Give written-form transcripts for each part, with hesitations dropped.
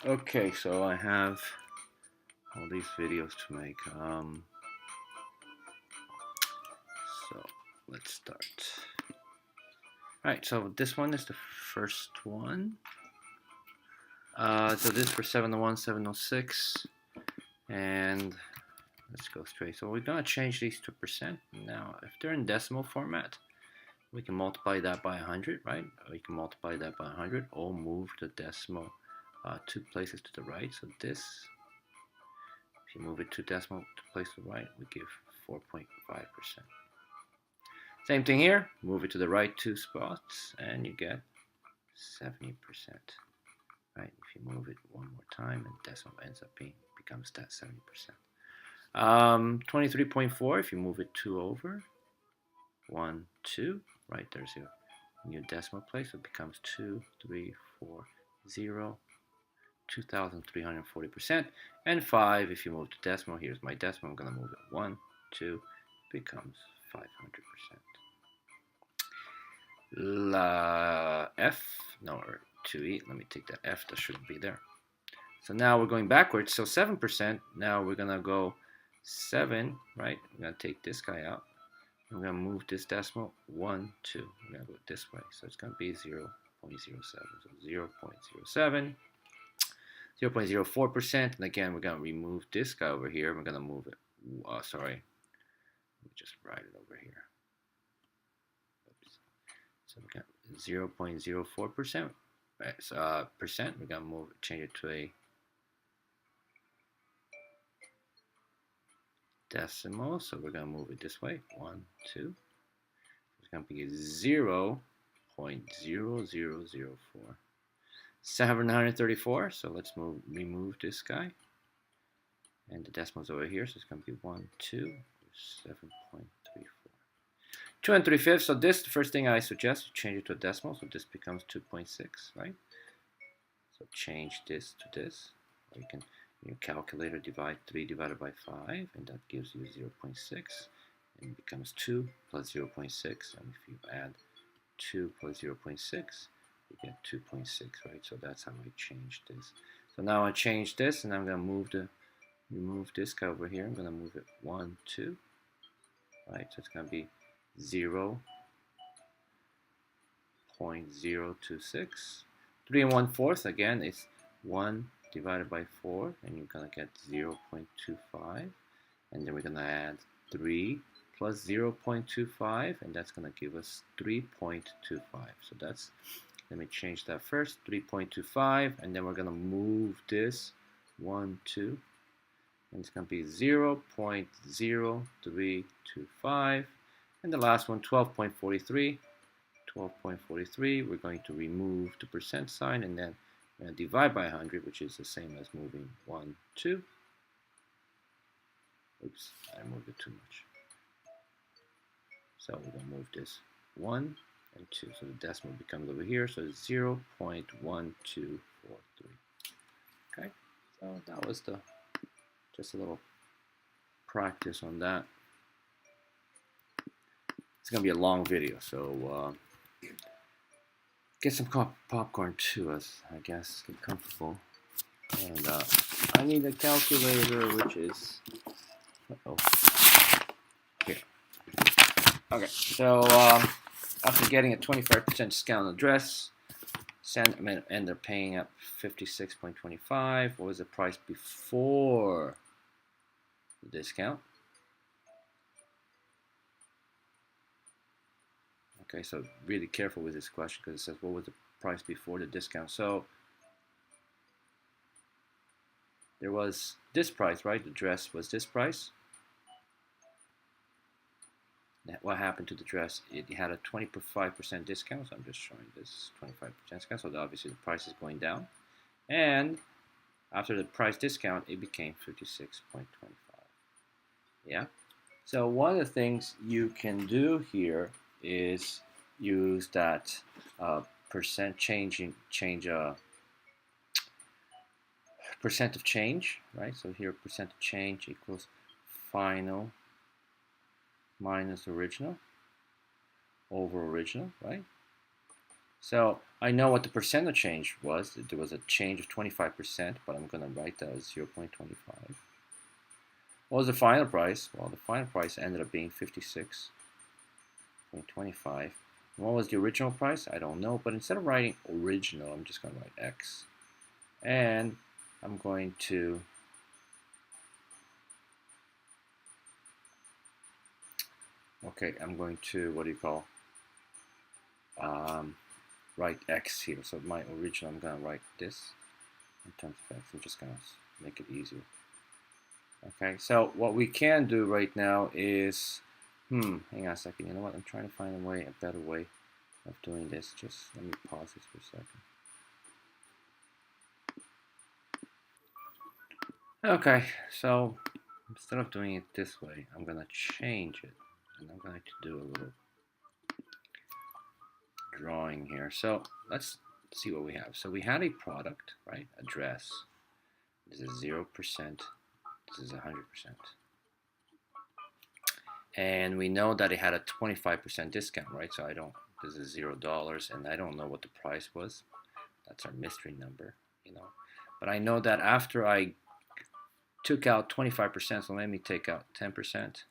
Okay, so I have all these videos to make. So let's start. All right, so this one is the first one. So this is for 701, 706, and let's go straight. So we're gonna change these to percent. Now, if they're in decimal format, we can multiply that by 100, right? We can multiply that by 100 or move the decimal 2 places to the right. So this, if you move it 2 decimal place to the right, we give 4.5%. Same thing here, move it to the right 2 spots and you get 70%. Right? If you move it one more time and decimal ends up becomes that 70%. 23.4, if you move it 2 over, 1, 2, right, there's your new decimal place, so it becomes 2, 3, 4, 0, 2,340%. And 5, if you move the decimal, here's my decimal, I'm going to move it 1, 2, becomes 500%. La F, no, or 2E, let me take that F, that shouldn't be there. So now we're going backwards, so 7%, now we're going to go 7, right? We're going to take this guy out. I'm going to move this decimal 1, 2. We're going to go this way, so it's going to be 0.07. So 0.07, 0.04%. And again, we're going to remove this guy over here. We're going to move it. Sorry. Let me just write it over here. Oops. So we got 0.04%. Right, percent. We're going to move it, change it to a decimal, so we're going to move it this way, 1, 2. It's going to be 0.0004. 734, so let's remove this guy. And the decimal's over here, so it's going to be 1, 2, 7.34. 2 and 3/5, so this, the first thing I suggest, change it to a decimal, so this becomes 2.6, right? So change this to this. Or you can, in your calculator, divide 3 divided by 5, and that gives you 0.6, and it becomes 2 plus 0.6, and if you add 2 plus 0.6, you get 2.6, right? So that's how I changed this. So now I change this, and I'm going to remove this guy over here. I'm going to move it 1, 2, right? So it's going to be 0.026. 3 and 1/4, again, it's 1 divided by 4, and you're going to get 0.25. And then we're going to add 3 plus 0.25, and that's going to give us 3.25. So that's, let me change that first, 3.25, and then we're going to move this 1, 2, and it's going to be 0.0325, and the last one, 12.43. 12.43, we're going to remove the percent sign, and then we're going to divide by 100, which is the same as moving 1, 2. Oops, I moved it too much. So we're going to move this 1 and 2. So the decimal becomes over here, so it's 0.1243. Okay, so that was just a little practice on that. It's going to be a long video, so get some popcorn too, as I guess, get comfortable. And I need a calculator, which is here. Okay, so after getting a 25% discount on the dress, ended up paying up 56.25. What was the price before the discount? Okay, so really careful with this question because it says what was the price before the discount. So there was this price, right? The dress was this price. What happened to the dress? It had a 25% discount, so I'm just showing this 25% discount, so obviously the price is going down. And after the price discount, it became 56.25. Yeah? So one of the things you can do here is use that percent percent of change, right? So here percent of change equals final minus original over original, right? So I know what the percent of change was. There was a change of 25%, but I'm going to write that as 0.25. What was the final price? Well, the final price ended up being 56.25. And what was the original price? I don't know, but instead of writing original, I'm just going to write X. And I'm going to what do you call, write X here. So my original, I'm going to write this in terms of X. I'm just going to make it easier. Okay, so what we can do right now is, hang on a second. You know what? I'm trying to find a better way of doing this. Just let me pause this for a second. Okay, so instead of doing it this way, I'm going to change it. And I'm going to do a little drawing here. So let's see what we have. So we had a product, right? Address. This is 0%. This is 100%. And we know that it had a 25% discount, right? So this is $0, and I don't know what the price was. That's our mystery number, you know. But I know that after I took out 25%, so let me take out 10%.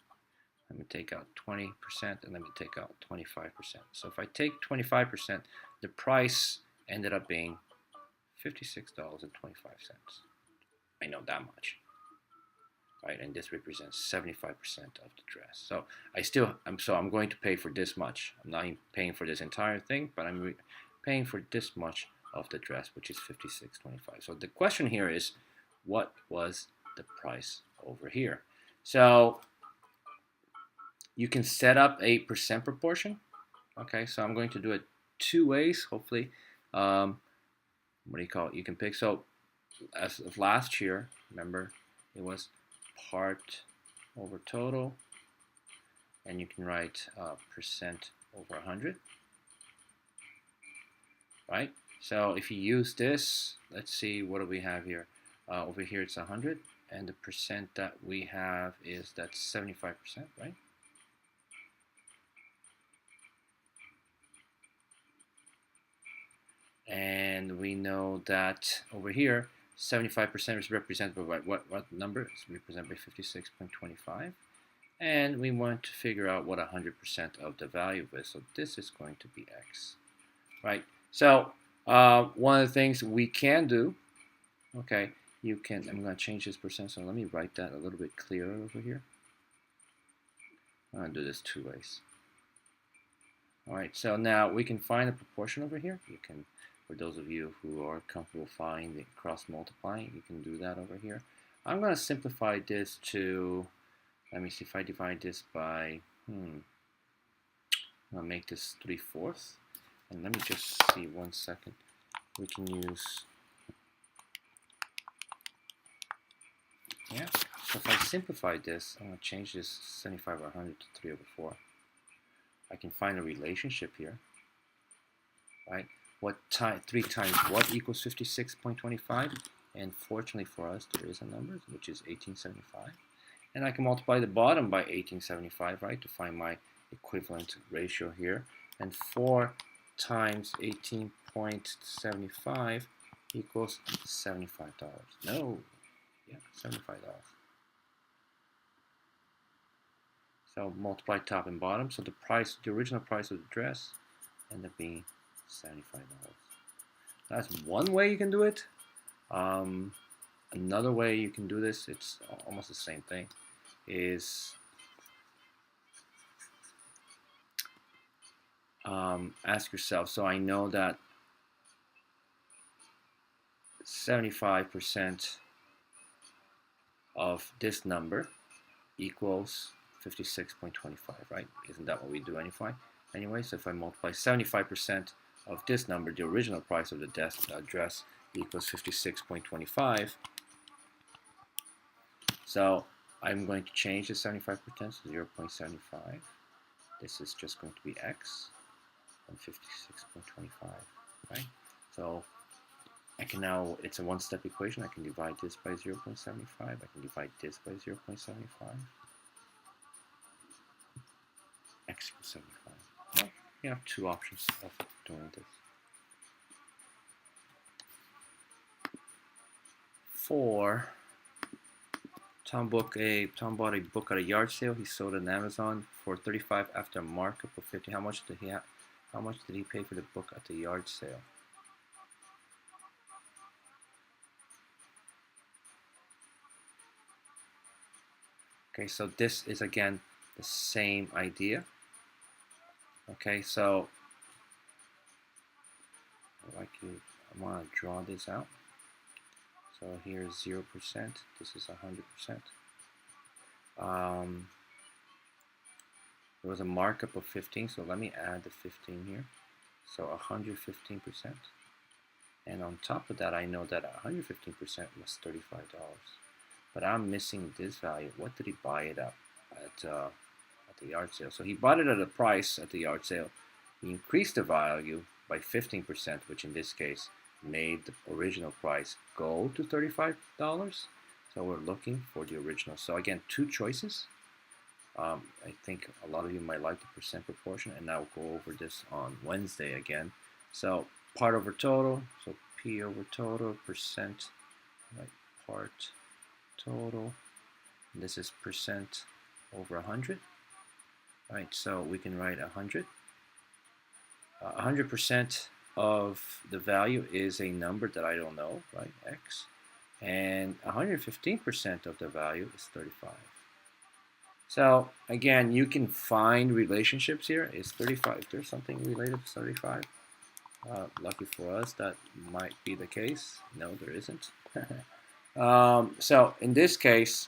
Let me take out 20%, and let me take out 25%. So if I take 25%, the price ended up being $56.25. I know that much, right? And this represents 75% of the dress. So I'm going to pay for this much. I'm not paying for this entire thing, but I'm paying for this much of the dress, which is $56.25. So the question here is, what was the price over here? So you can set up a percent proportion. Okay, so I'm going to do it two ways, hopefully. What do you call it? You can pick. So as of last year, remember, it was part over total, and you can write percent over 100, right? So if you use this, let's see, what do we have here? Over here it's 100, and the percent that we have is that's 75%, right? And we know that over here 75% is represented by what number? It's represented by 56.25. And we want to figure out what 100% of the value is. So this is going to be X, right? So one of the things we can do, okay, I'm going to change this percent. So let me write that a little bit clearer over here. I'm going to do this two ways. All right, so now we can find a proportion over here. You can, for those of you who are comfortable finding cross multiplying, you can do that over here. I'm going to simplify this to, let me see if I divide this by, I'm going to make this 3/4. And let me just see 1 second. We can use, yeah. So if I simplify this, I'm going to change this 75 over 100 to 3/4. I can find a relationship here, right? 3 times what equals 56.25? And fortunately for us, there is a number, which is 1875. And I can multiply the bottom by 1875, right, to find my equivalent ratio here. And 4 times 18.75 equals $75. No, yeah, $75. So multiply top and bottom. So the original price of the dress ended up being $75. That's one way you can do it. Another way you can do this, it's almost the same thing, is ask yourself, so I know that 75% of this number equals 56.25, right? Isn't that what we do anyway? So if I multiply 75% of this number, the original price of the dress equals 56.25. So I'm going to change the 75% to 0.75. This is just going to be X and 56.25, right? So I can now, it's a one-step equation. I can divide this by 0.75. I can divide this by 0.75. X equals 75. Well, you have two options of doing this. 4. Tom bought a book at a yard sale. He sold it on Amazon for 35 after a markup of 50. How much did he pay for the book at the yard sale? Okay, so this is again the same idea. Okay, so I want to draw this out. So here's 0%. This is 100%. There was a markup of 15, so let me add the 15 here. So 115%. And on top of that, I know that 115% was $35. But I'm missing this value. What did he buy it at the yard sale? So he bought it at a price at the yard sale. He increased the value by 15%, which in this case made the original price go to $35. So we're looking for the original. So again, 2 choices. I think a lot of you might like the percent proportion, and I'll go over this on Wednesday again. So part over total, so P over total, percent, right, part total. And this is percent over 100. Right, so we can write 100. 100% of the value is a number that I don't know, right, X. And 115% of the value is 35. So again, you can find relationships here. Is 35, there's something related to 35? Lucky for us, that might be the case. No, there isn't. So in this case,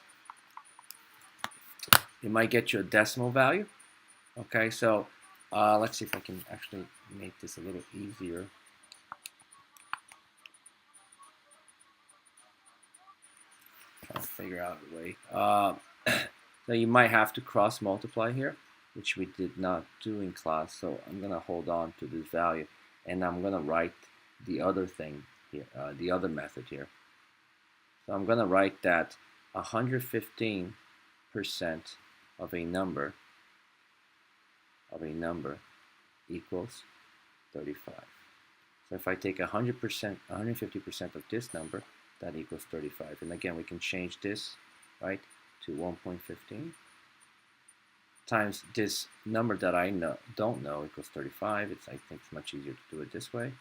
it might get you a decimal value. Okay, so let's see if I can actually make this a little easier. Trying to figure out a way. So you might have to cross multiply here, which we did not do in class. So I'm going to hold on to this value, and I'm going to write the other thing here, the other method here. So I'm going to write that 115% of a number equals 35. So if I take 150% of this number, that equals 35. And again, we can change this, right, to 1.15 times this number that I don't know equals 35. I think it's much easier to do it this way.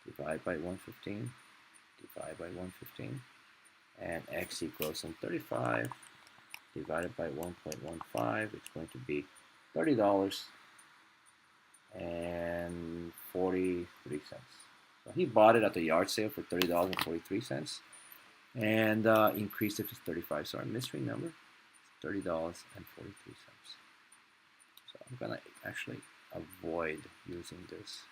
Divide by 115, divide by 115, and x equals 35 divided by 1.15. It's going to be $30 and 43 cents. So he bought it at the yard sale for $30.43 and increased it to 35. So our mystery number is $30.43. So I'm gonna actually avoid using this.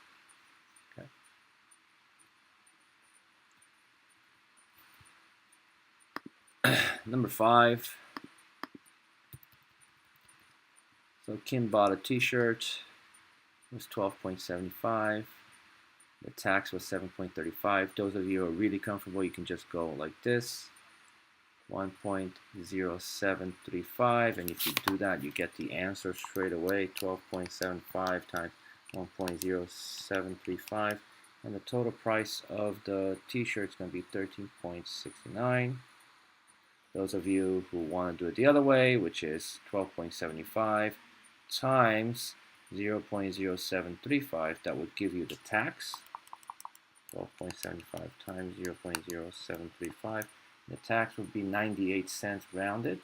Okay. Number 5. So Kim bought a t-shirt. It was $12.75. The tax was $7.35. Those of you who are really comfortable, you can just go like this, 1.0735, and if you do that, you get the answer straight away, 12.75 times 1.0735, and the total price of the t-shirt is going to be $13.69. Those of you who want to do it the other way, which is 12.75 times 0.0735, that would give you the tax. 12.75 times 0.0735. The tax would be 98 cents rounded,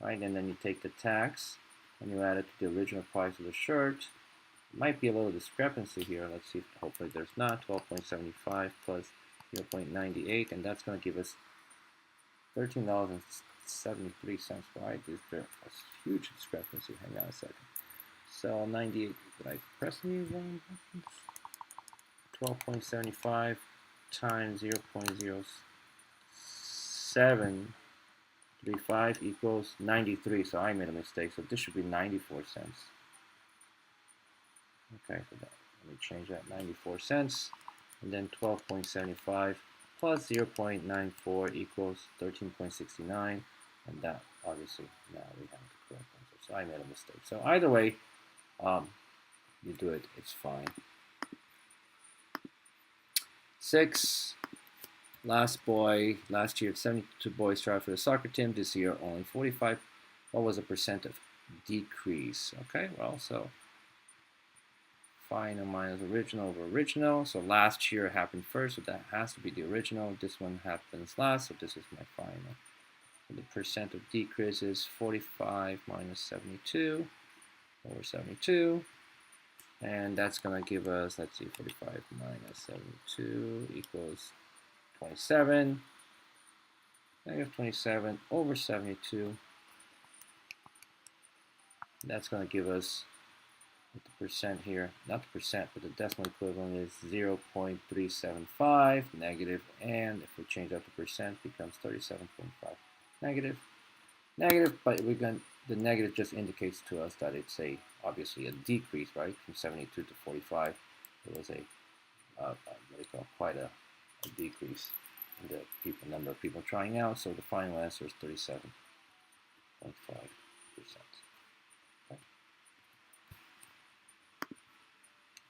right? And then you take the tax and you add it to the original price of the shirt. Might be a little discrepancy here. Let's see. Hopefully there's not. 12.75 plus 0.98, and that's going to give us $13.73. Right? There's a huge discrepancy. Hang on a second. So 98. Did I press any wrong buttons? 12.75 times 0.0735 equals 93. So I made a mistake. So this should be 94 cents. Okay, so let me change that, 94 cents. And then 12.75 plus 0.94 equals 13.69. And that, obviously, now we have the correct answer. So I made a mistake. So either way, you do it, it's fine. 6. last year 72 boys tried for the soccer team. This year only 45. What was the percent of decrease? Okay, well, so final minus original over original. So last year happened first, so that has to be the original. This one happens last, so this is my final. So the percent of decrease is 45 minus 72 over 72. And that's going to give us, let's see, 45 minus 72 equals 27. Negative 27 over 72. That's going to give us the percent here, not the percent, but the decimal equivalent is 0.375 negative, and if we change out the percent, it becomes 37.5 negative. Negative, but the negative just indicates to us that it's obviously a decrease, right? From 72 to 45, it was what they call quite a decrease in the number of people trying out. So the final answer is 37.5%.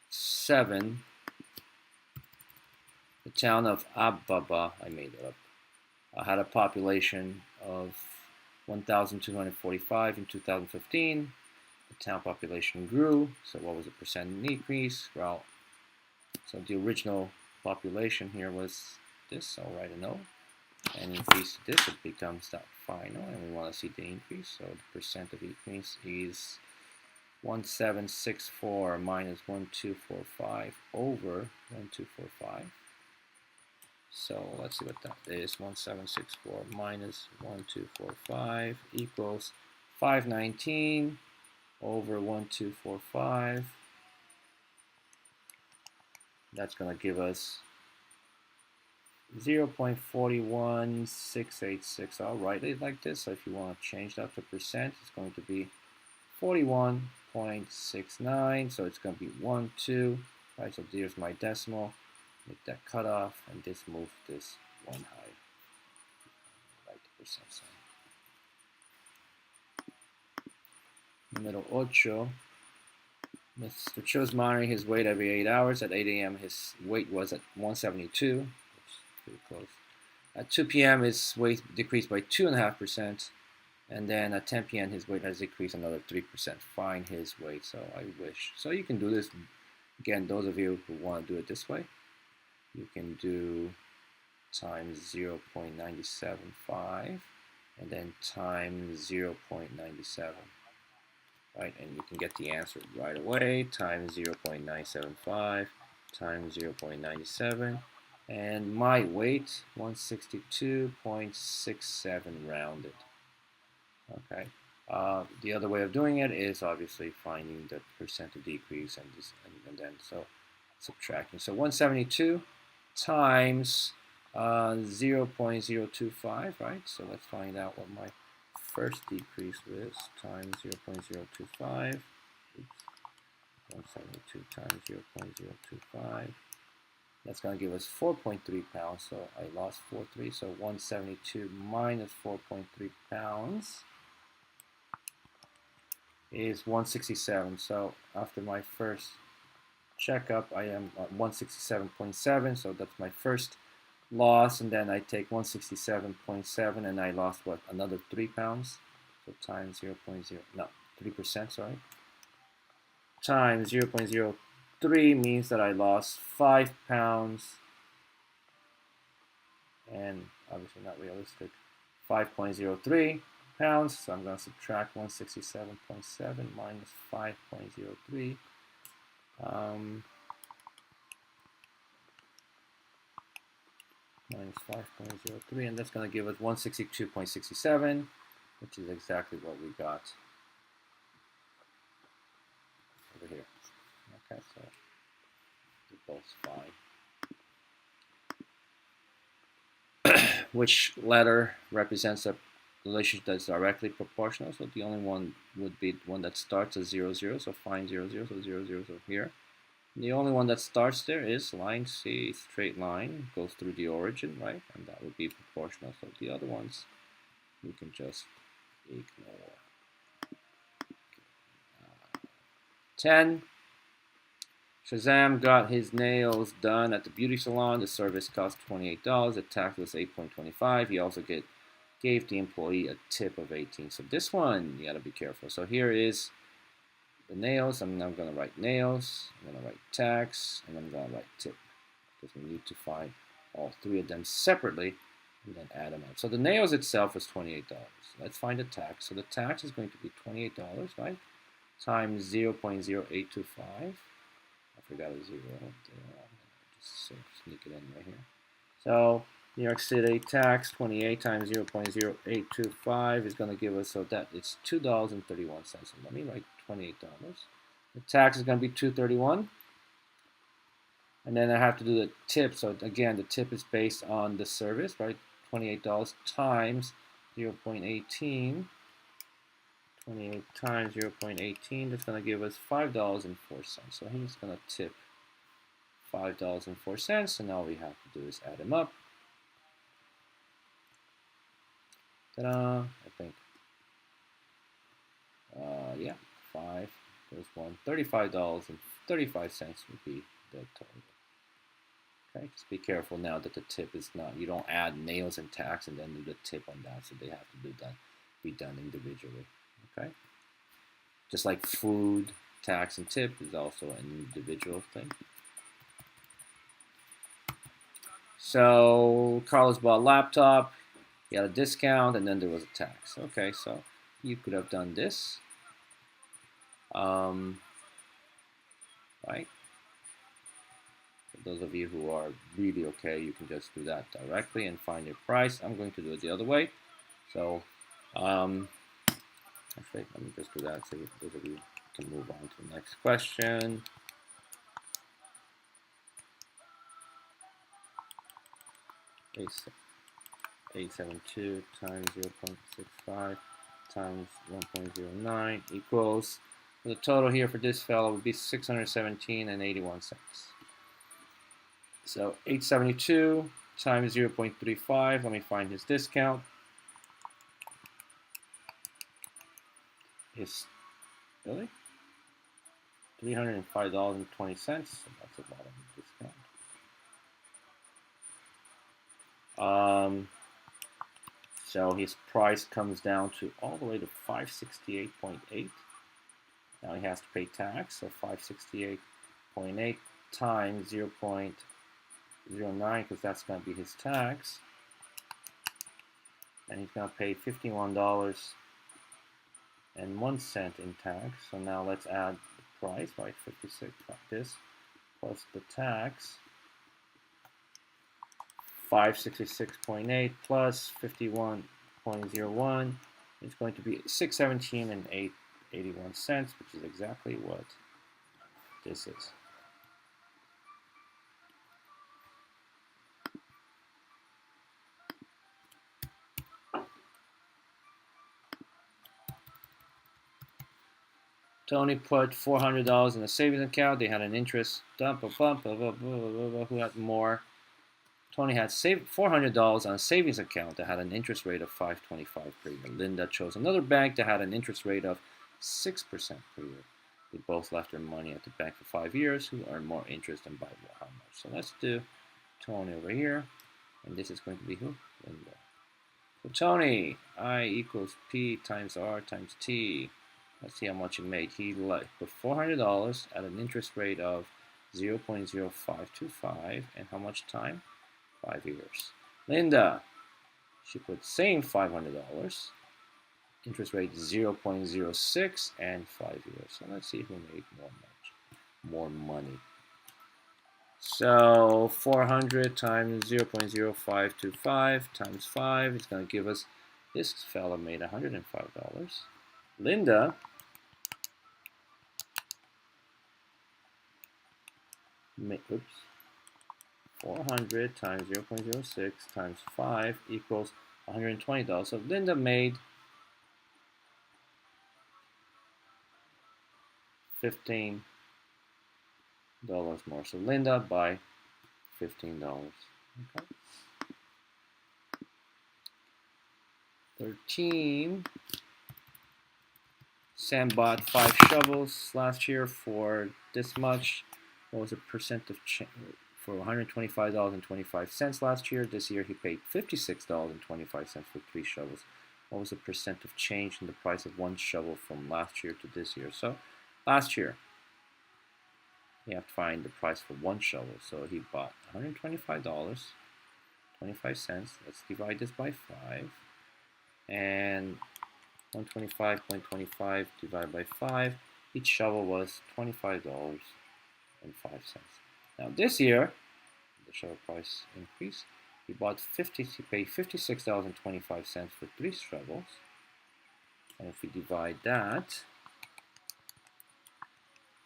7. The town of Ababa, I made it up, had a population of 1,245 in 2015. The town population grew. So what was the percent increase? Well, so the original population here was this. So I'll write a no. And increase this, it becomes that final. And we want to see the increase. So the percent of increase is 1764 minus 1245 over 1245. So let's see what that is. 1764 minus 1245 equals 519 over 1245. That's going to give us 0.41686. I'll write it like this. So if you want to change that to percent, it's going to be 41.69. So it's going to be 1, 2. Right, so there's my decimal. Make that cutoff, and just move this one high. Write the percent sign. Número 8. Mr. Cho is monitoring his weight every 8 hours. At 8 a.m., his weight was at 172, which is pretty close. At 2 p.m., his weight decreased by 2.5%. And then at 10 p.m., his weight has decreased another 3%. Find his weight. So I wish. So you can do this. Again, those of you who want to do it this way, you can do times 0.975 and then times 0.97. Right, and you can get the answer right away. Times 0.975 times 0.97. And my weight, 162.67 rounded. Okay. The other way of doing it is obviously finding the percent of decrease and then so subtracting. So 172 times 0.025, right? So let's find out what my first decrease is. Times 0.025. 172 times 0.025. That's going to give us 4.3 pounds. So I lost 4.3. So 172 minus 4.3 pounds is 167. So after my first checkup, I am at 167.7. So that's my first loss. And then I take 167.7 and I lost what? Another 3 pounds. So times 3%, sorry. Times 0.03 means that I lost 5 pounds. And obviously not realistic. 5.03 pounds. So I'm going to subtract 167.7 minus 5.03. Minus 5.03, and that's going to give us 162.67, which is exactly what we got over here. Okay, so they're both fine. Which letter represents a relationship that's directly proportional? So the only one would be one that starts at 0, 0. So find 0, 0. So 0, 0 is over here. The only one that starts there is line C, straight line, goes through the origin, right? And that would be proportional. So the other ones, you can just ignore. 10. Shazam got his nails done at the beauty salon. The service cost $28. The tax was $8.25. He also gave the employee a tip of $18. So this one, you gotta be careful. So here is the nails. I'm now gonna write nails. I'm gonna write tax, and I'm gonna write tip because we need to find all three of them separately and then add them up. So the nails itself was $28. Let's find the tax. So the tax is going to be $28, right? Times 0.0825. I forgot a zero there. Just sneak it in right here. So New York City tax 28 times 0.0825 is going to give us, so that it's $2.31. So let me write $28. The tax is going to be $2.31. And then I have to do the tip. So again, the tip is based on the service, right? $28 times 0.18. 28 times 0.18, that's going to give us $5.04. So he's going to tip $5.04. So now all we have to do is add them up. Ta-da! I think, yeah, 5 plus 1, $35.35 would be the total. Okay, just be careful now that the tip is not, you don't add nails and tax and then do the tip on that, so they have to do that, be done individually. Okay, just like food, tax, and tip is also an individual thing. So Carlos bought a laptop, he had a discount, and then there was a tax. Okay, so you could have done this, right? For those of you who are really okay, you can just do that directly and find your price. I'm going to do it the other way. So, actually, let me just do that so those of you can move on to the next question. $872 times 0.65 times 1.09 equals, the total here for this fellow would be $617.81. So 872 times 0.35, let me find his discount, is really $305.20. So that's a lot of discount. So his price comes down to all the way to 568.8. Now he has to pay tax, so 568.8 times 0.09, because that's going to be his tax. And he's going to pay $51.01 in tax. So now let's add the price, right? 56 like this, plus the tax. 566.8 plus 51.01 is going to be $617.81, which is exactly what this is. Tony put $400 in a savings account. They had an interest dump, who had more? Tony had saved $400 on a savings account that had an interest rate of 5.25 per year. Linda chose another bank that had an interest rate of 6% per year. They both left their money at the bank for 5 years. Who earned more interest and by how much? So let's do Tony over here. And this is going to be who? Linda. So Tony, I equals P times R times T. Let's see how much he made. He put $400 at an interest rate of 0.0525. And how much time? 5 years. Linda, she put same $500, interest rate 0.06 and 5 years. So let's see who made more money. So 400 times 0.0525 times 5 is going to give us, this fella made $105. Linda made, 400 times 0.06 times 5 equals $120. So Linda made $15 more. So Linda by $15. Okay. 13. Sam bought 5 shovels last year for this much. What was the percent of change for $125.25 last year? This year he paid $56.25 for 3 shovels. What was the percent of change in the price of 1 shovel from last year to this year? So last year, you have to find the price for 1 shovel. So he bought $125.25. Let's divide this by 5. And 125.25 divided by 5. Each shovel was $25.05. Now this year, the shovel price increased. He paid $56.25 for 3 shovels. And if we divide that,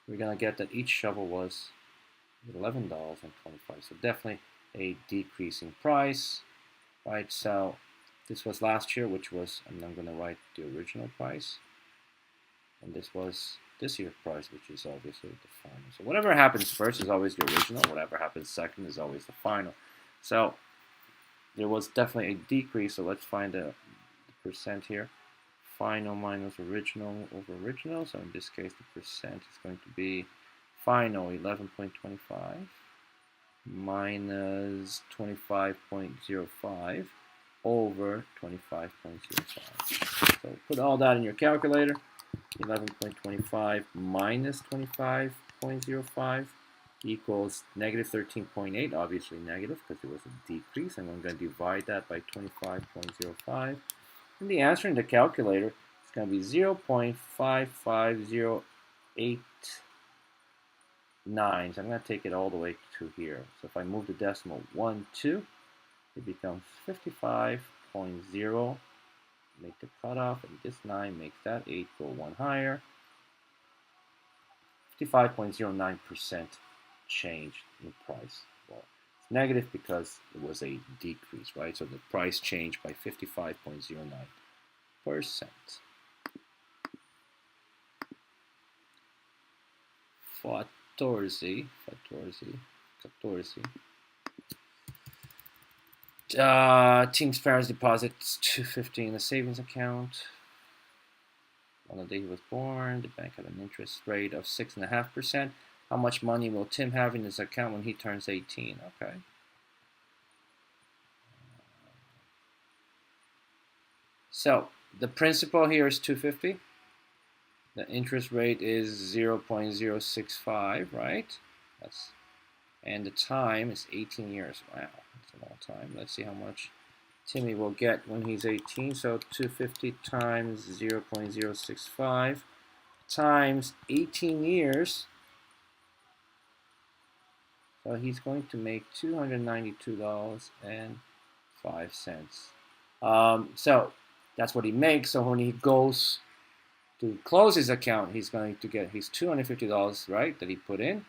we're going to get that each shovel was $11.25. So definitely a decrease in price, right? So this was last year, which was, and I'm going to write the original price. And this was this year's price, which is obviously the final. So whatever happens first is always the original. Whatever happens second is always the final. So there was definitely a decrease. So let's find the percent here. Final minus original over original. So in this case, the percent is going to be final 11.25 minus 25.05 over 25.05. So put all that in your calculator. 11.25 minus 25.05 equals negative 13.8, obviously negative because it was a decrease, and I'm going to divide that by 25.05. And the answer in the calculator is going to be 0.55089. So I'm going to take it all the way to here. So if I move the decimal 1, 2, it becomes 55.0. Make the cutoff, and this 9 makes that 8 go 1 higher. 55.09% change in price. Well, it's negative because it was a decrease, right? So the price changed by 55.09%. 14. Team Sparrows deposits $250 in the savings account. On the day he was born, the bank had an interest rate of 6.5%. How much money will Tim have in his account when he turns 18? Okay. So the principal here is $250. The interest rate is 0.065, right? And the time is 18 years. Wow, that's a long time. Let's see how much Timmy will get when he's 18. So 250 times 0.065 times 18 years. So he's going to make $292.05. So that's what he makes. So when he goes to close his account, he's going to get his $250, right, that he put in,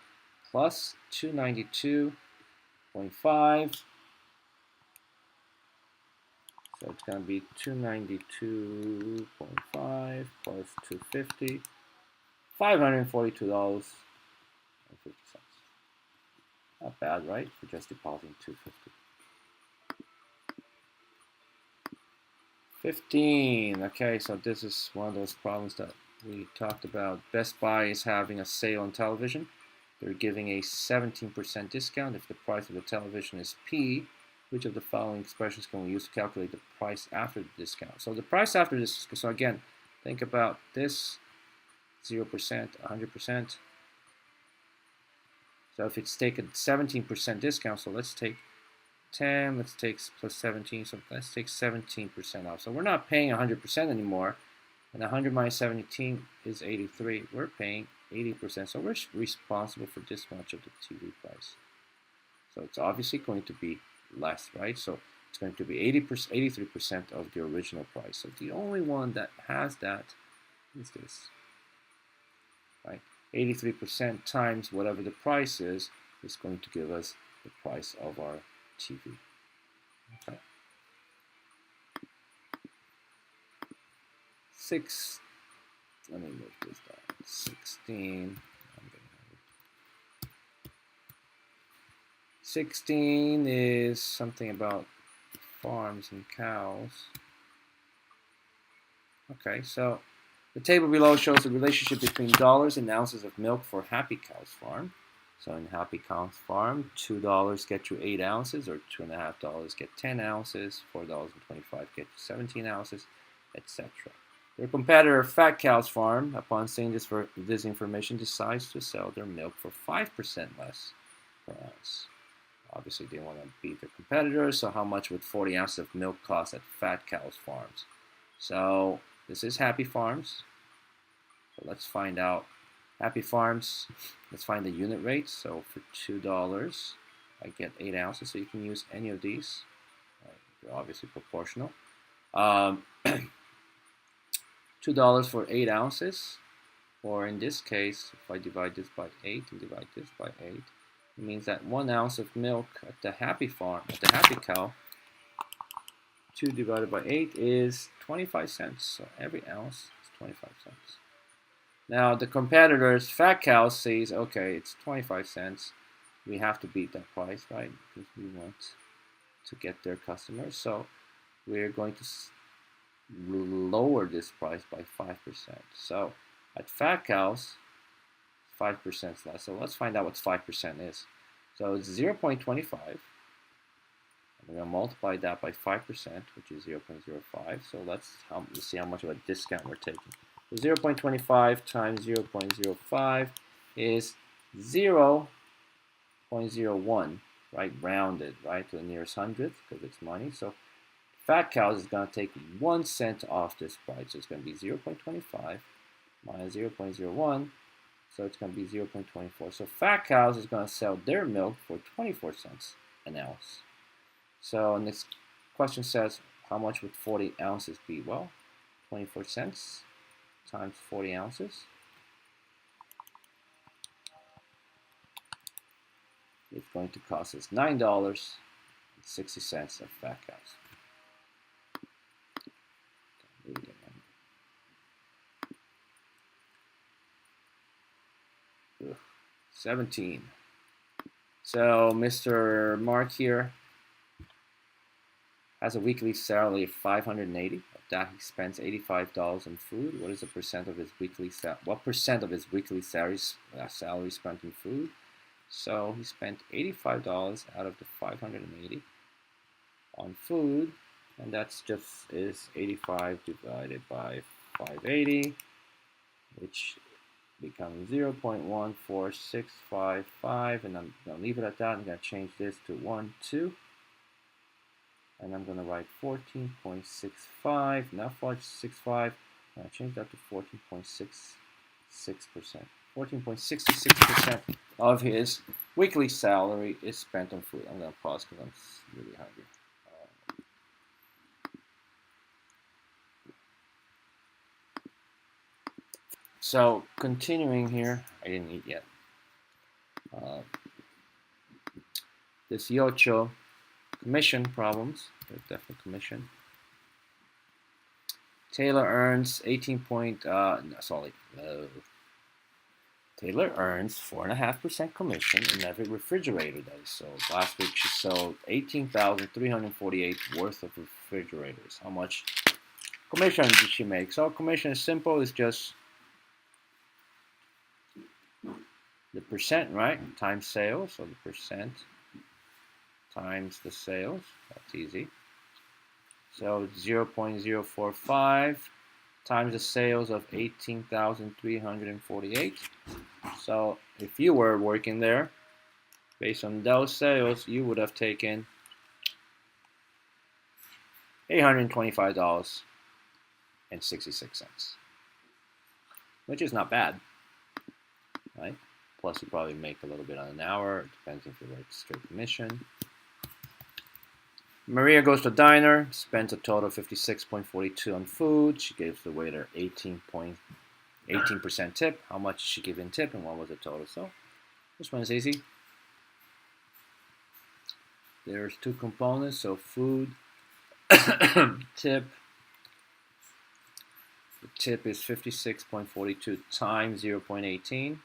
plus 292.5. So it's going to be 292.5 plus 250, $542.50. Not bad, right? For just depositing 250. 15. Okay, so this is one of those problems that we talked about. Best Buy is having a sale on television. They're giving a 17% discount if the price of the television is P. Which of the following expressions can we use to calculate the price after the discount? So the price after this, so again, think about this, 0%, 100%. So if it's taken 17% discount, so let's take 10, let's take plus 17, so let's take 17% off. So we're not paying 100% anymore, and 100 minus 17 is 83. We're paying 80%, so we're responsible for this much of the TV price. So it's obviously going to be less, right? So it's going to be 83% of the original price. So the only one that has that is this, right? 83% times whatever the price is going to give us the price of our TV. Okay. 6. Let me move this down. 16. 16 is something about farms and cows. Okay, so the table below shows the relationship between dollars and ounces of milk for Happy Cows Farm. So in Happy Cows Farm, $2 get you 8 ounces, or $2.50 get 10 ounces, $4.25 get you 17 ounces, etc. Their competitor, Fat Cows Farm, upon seeing this information, decides to sell their milk for 5% less per ounce. Obviously, they want to beat their competitors, so how much would 40 ounces of milk cost at Fat Cows Farms? So this is Happy Farms. So let's find out. Happy Farms, let's find the unit rate. So for $2, I get 8 ounces, so you can use any of these. They're obviously proportional. $2 for 8 ounces, or in this case, if I divide this by 8 and divide this by 8, it means that 1 ounce of milk at the Happy Farm, at the Happy Cow, 2 divided by 8 is 25 cents. So every ounce is 25 cents. Now the competitors, Fat Cow, says, okay, it's 25 cents. We have to beat that price, right? Because we want to get their customers. So we're going to lower this price by 5%. So at Fat Cows, 5% less. So let's find out what 5% is. So it's 0.25. We're going to multiply that by 5%, which is 0.05. So let's see how much of a discount we're taking. So 0.25 times 0.05 is 0.01, right? Rounded, right, to the nearest hundredth because it's money. So Fat Cows is going to take 1 cent off this price. So it's going to be 0.25 minus 0.01. So it's going to be 0.24. So Fat Cows is going to sell their milk for 24 cents an ounce. So next question says, how much would 40 ounces be? Well, 24 cents times 40 ounces is going to cost us $9.60 at Fat Cows. 17. So Mr. Mark here has a weekly salary of $580. Of that, he spends $85 on food. What is the percent of his weekly what percent of his weekly salary spent on food? So he spent $85 out of the $580 on food, and that's just is 85 divided by 580, which becomes 0.14655, and I'm going to leave it at that. I'm going to change this to 1, 2. And I'm going to write 14.65, not 4.65. I'll change that to 14.66%. 14.66% of his weekly salary is spent on food. I'm going to pause because I'm really hungry. So continuing here, I didn't eat yet. This Yocho commission problems, definitely commission. Taylor earns Taylor earns 4.5% commission in every refrigerator that is sold. Last week she sold 18,348 worth of refrigerators. How much commission did she make? So commission is simple. It's just the percent, right? Times sales. So the percent times the sales. That's easy. So 0.045 times the sales of 18,348. So if you were working there, based on those sales, you would have taken $825.66, which is not bad, right? Plus you probably make a little bit on an hour. It depends if you work straight commission. Maria goes to a diner, spends a total of $56.42 on food. She gives the waiter 18% tip. How much did she give in tip, and what was the total? So this one is easy. There's 2 components, so food, tip. The tip is 56.42 times 0.18.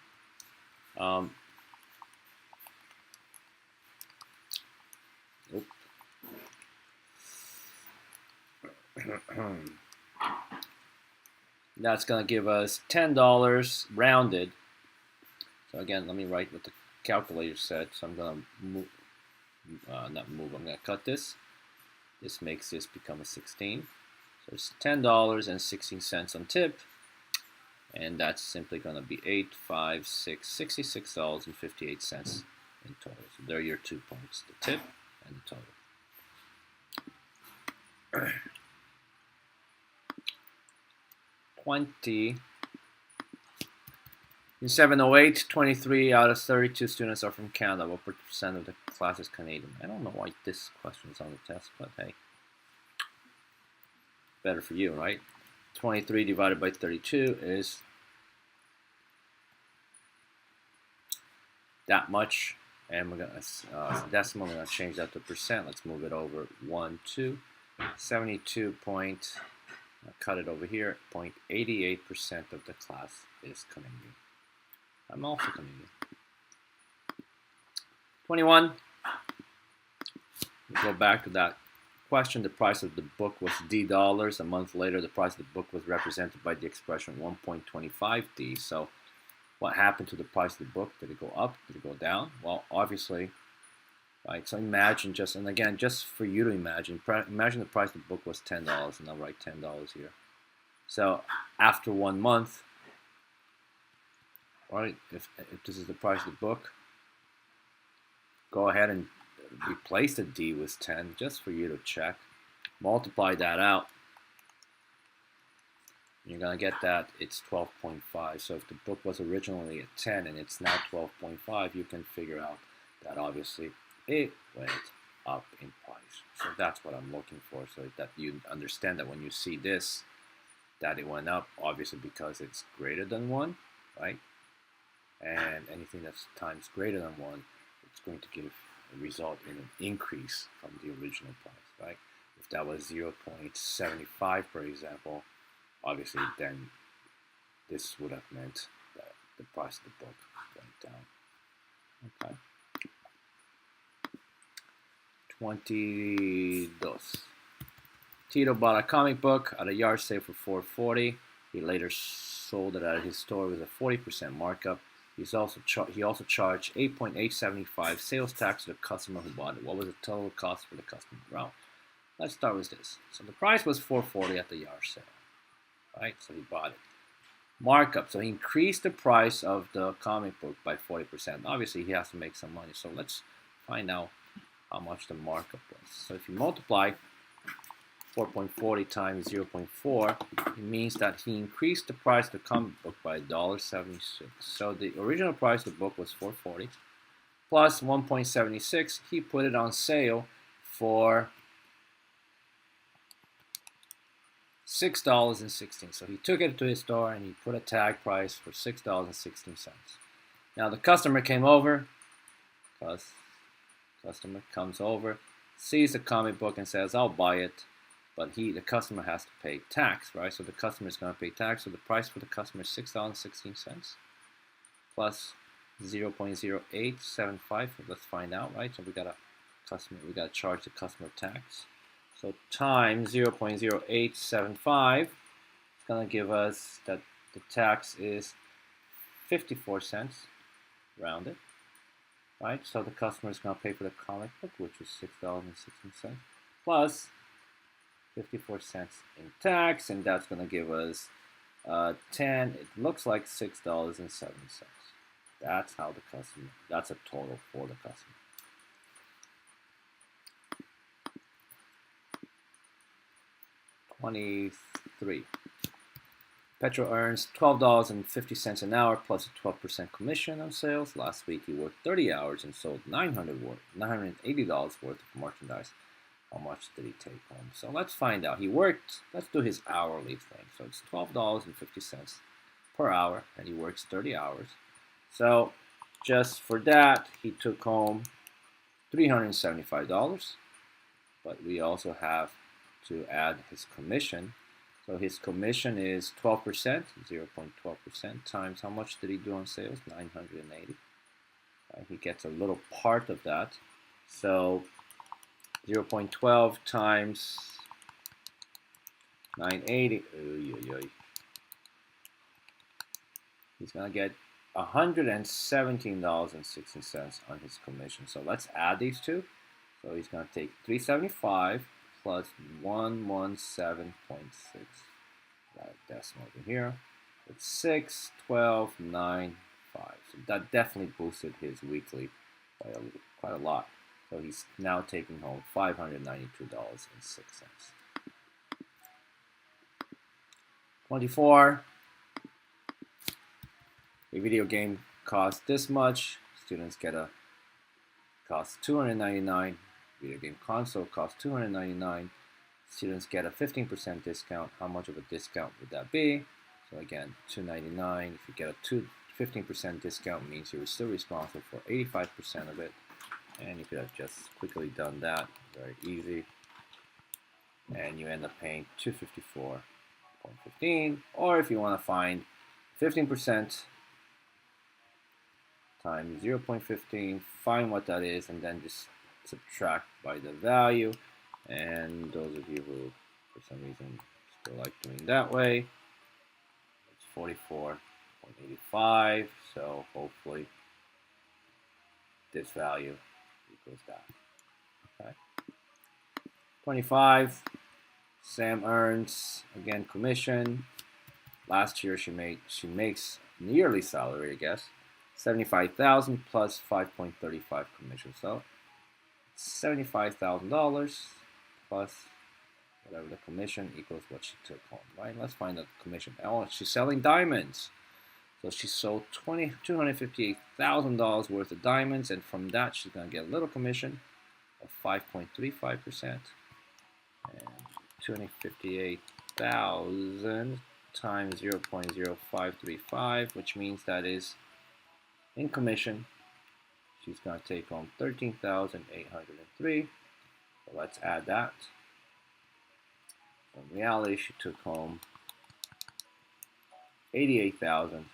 That's going to give us $10 rounded. So again, let me write what the calculator said. So I'm gonna move, not move. I'm gonna cut this. This makes this become a 16. So it's $10.16 on tip, and that's simply gonna be $66.58 in total. So there are your 2 points: the tip and the total. 20. In 708, 23 out of 32 students are from Canada. What percent of the class is Canadian? I don't know why this question is on the test, but hey, better for you, right? 23 divided by 32 is that much, and we're gonna decimal. We're gonna change that to percent. Let's move it over 1, 2, 72 point. I'll cut it over here. 0.88% of the class is Canadian. I'm also Canadian. 21. We'll go back to that question. The price of the book was $D. A month later, the price of the book was represented by the expression 1.25 D. So what happened to the price of the book? Did it go up? Did it go down? Well, obviously, right? So imagine just, and again, just for you to imagine the price of the book was $10, and I'll write $10 here. So after 1 month, right, if this is the price of the book, go ahead and replace the D with 10 just for you to check. Multiply that out. You're going to get that it's 12.5. So if the book was originally at 10 and it's now 12.5, you can figure out that obviously it went up in price. So that's what I'm looking for, so that you understand that when you see this, that it went up, obviously because it's greater than 1, right? And anything that's times greater than 1, it's going to give a result in an increase from the original price, right? If that was 0.75, for example, obviously then this would have meant that the price of the book went down. Okay. 22. Tito bought a comic book at a yard sale for $4.40. He later sold it at his store with a 40% markup. He also charged $8.875 sales tax to the customer who bought it. What was the total cost for the customer? Well, let's start with this. So the price was $4.40 at the yard sale, right? So he bought it. Markup. So he increased the price of the comic book by 40%. Obviously, he has to make some money. So let's find out how much the markup was. So if you multiply 4.40 times 0.4, it means that he increased the price of the comic book by $1.76. So the original price of the book was $4.40 plus 1.76. He put it on sale for $6.16. So he took it to his store and he put a tag price for $6.16. Now the customer came over, because customer comes over, sees the comic book and says, "I'll buy it." But the customer has to pay tax, right? So the customer is going to pay tax. So the price for the customer is $6.16 plus 0.0875. Let's find out, right? So we got to charge the customer tax. So times 0.0875 is going to give us that the tax is 54 cents, rounded, right? So the customer is going to pay for the comic book, which is $6.16 plus 54 cents in tax, and that's going to give us 10. It looks like $6.07. That's how the customer. That's a total for the customer. 23. Petro earns $12.50 an hour plus a 12% commission on sales. Last week he worked 30 hours and sold $980 worth of merchandise. How much did he take home? So let's find out. He worked, let's do his hourly thing. So it's $12.50 per hour, and he works 30 hours. So just for that, he took home $375. But we also have to add his commission. So his commission is 12%, 0.12% times how much did he do on sales? 980. He gets a little part of that. So 0.12 times 980. He's gonna get $117.16 on his commission. So let's add these two. So he's going to take 375 plus 117.6. That decimal over here. It's 6, 12, 9, 5. So that definitely boosted his weekly by quite a lot. So he's now taking home $592.06. 24. A video game costs this much. Students get a cost $299. Video game console costs $299. Students get a 15% discount. How much of a discount would that be? So again, $299. If you get a 15% discount, means you're still responsible for 85% of it. And you could have just quickly done that. Very easy. And you end up paying $254.15. Or if you want to find 15% times 0.15, find what that is, and then just subtract by the value. And those of you who, for some reason, still like doing that way, it's 44.85. So hopefully this value equals that. Okay. 25. Sam earns again commission. Last year she makes yearly salary, I guess, 75,000 plus 5.35 commission. So $75,000 plus whatever the commission equals what she took home, right? Let's find the commission. Oh, she's selling diamonds. So she sold $258,000 worth of diamonds, and from that she's going to get a little commission of 5.35%. And 258,000 times 0.0535, which means that is in commission she's going to take home 13,803. So let's add that. So in reality, she took home $88,803.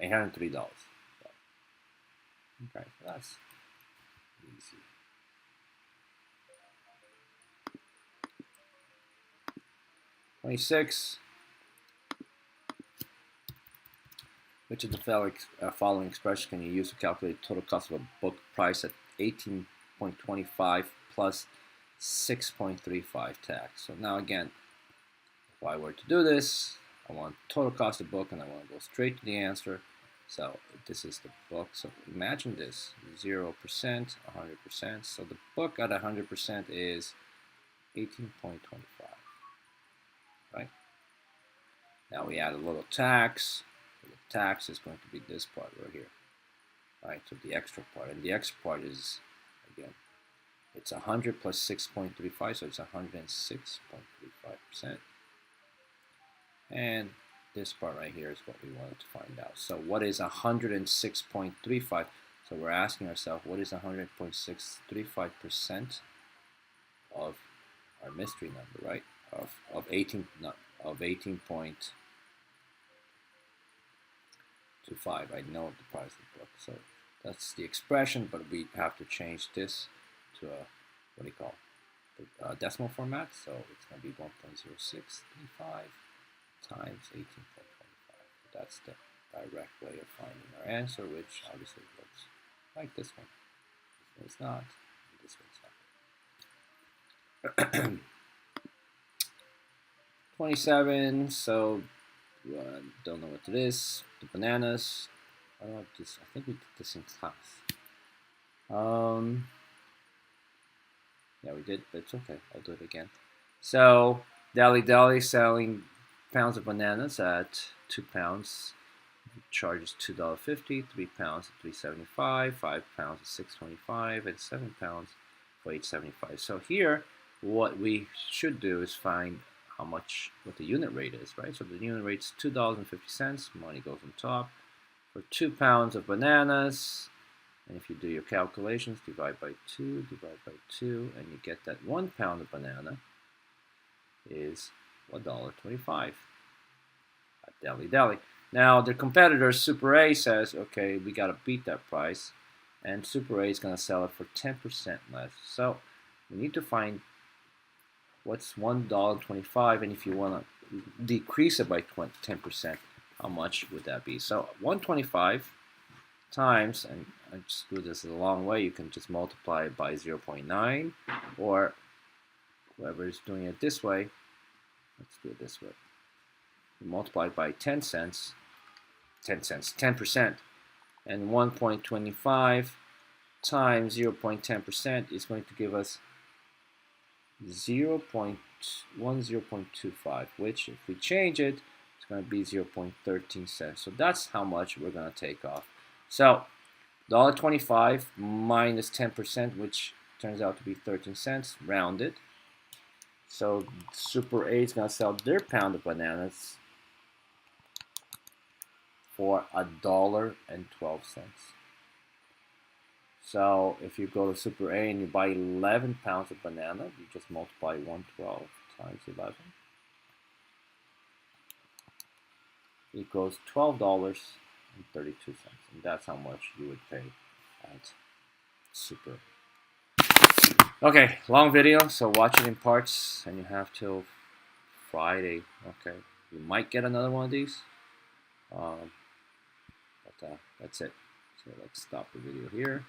$803. Okay, so that's easy. $26. Which of the following expression can you use to calculate total cost of a book price at 18.25 plus 6.35 tax? So now again, if I were to do this, I want total cost of book and I want to go straight to the answer. So this is the book. So imagine this, 0%, 100%. So the book at 100% is 18.25, right? Now we add a little tax. So the tax is going to be this part right here, right? So the extra part, and the extra part is, again, it's 100 plus 6.35, so it's 106.35%. And this part right here is what we wanted to find out. So what is 106.35? So we're asking ourselves, what is 100.635% of our mystery number, right? Of 18.25. I know the price of the book, so that's the expression, but we have to change this to a, what do you call it, decimal format. So it's going to be 1.0635 times 18.25. That's the direct way of finding our answer, which obviously looks like this one. This one's not, and this one's not. 27, so don't know what it is. The bananas. I don't know this. I think we did this in class. Yeah, we did, but it's okay. I'll do it again. So Deli selling pounds of bananas at 2 pounds. Charges $2.50. 3 pounds at $3.75. 5 pounds at $6.25, and 7 pounds for $8.75. So here, what we should do is find what the unit rate is, right? So the unit rate is $2.50. Money goes on top for 2 pounds of bananas. And if you do your calculations, divide by 2, and you get that 1 pound of banana is $1.25 at Deli. Now the competitor Super A says, okay, we got to beat that price, and Super A is going to sell it for 10% less. So we need to find what's $1.25, and if you want to decrease it by 10%, how much would that be? So 125 times, and I just do this a long way, you can just multiply it by 0.9, or whoever is doing it this way, let's do it this way. You multiply it by 10 cents, 10%, and 1.25 times 0.10% is going to give us 0.25, which if we change it, it's going to be 0.13 cents. So that's how much we're going to take off. So $1.25 minus 10%, which turns out to be 13 cents, rounded. So Super A is going to sell their pound of bananas for $1.12. So if you go to Super A and you buy 11 pounds of banana, you just multiply 112 times 11 equals $12.32, and that's how much you would pay at Super. Okay, long video, so watch it in parts, and you have till Friday. Okay, you might get another one of these, but that's it. So let's stop the video here.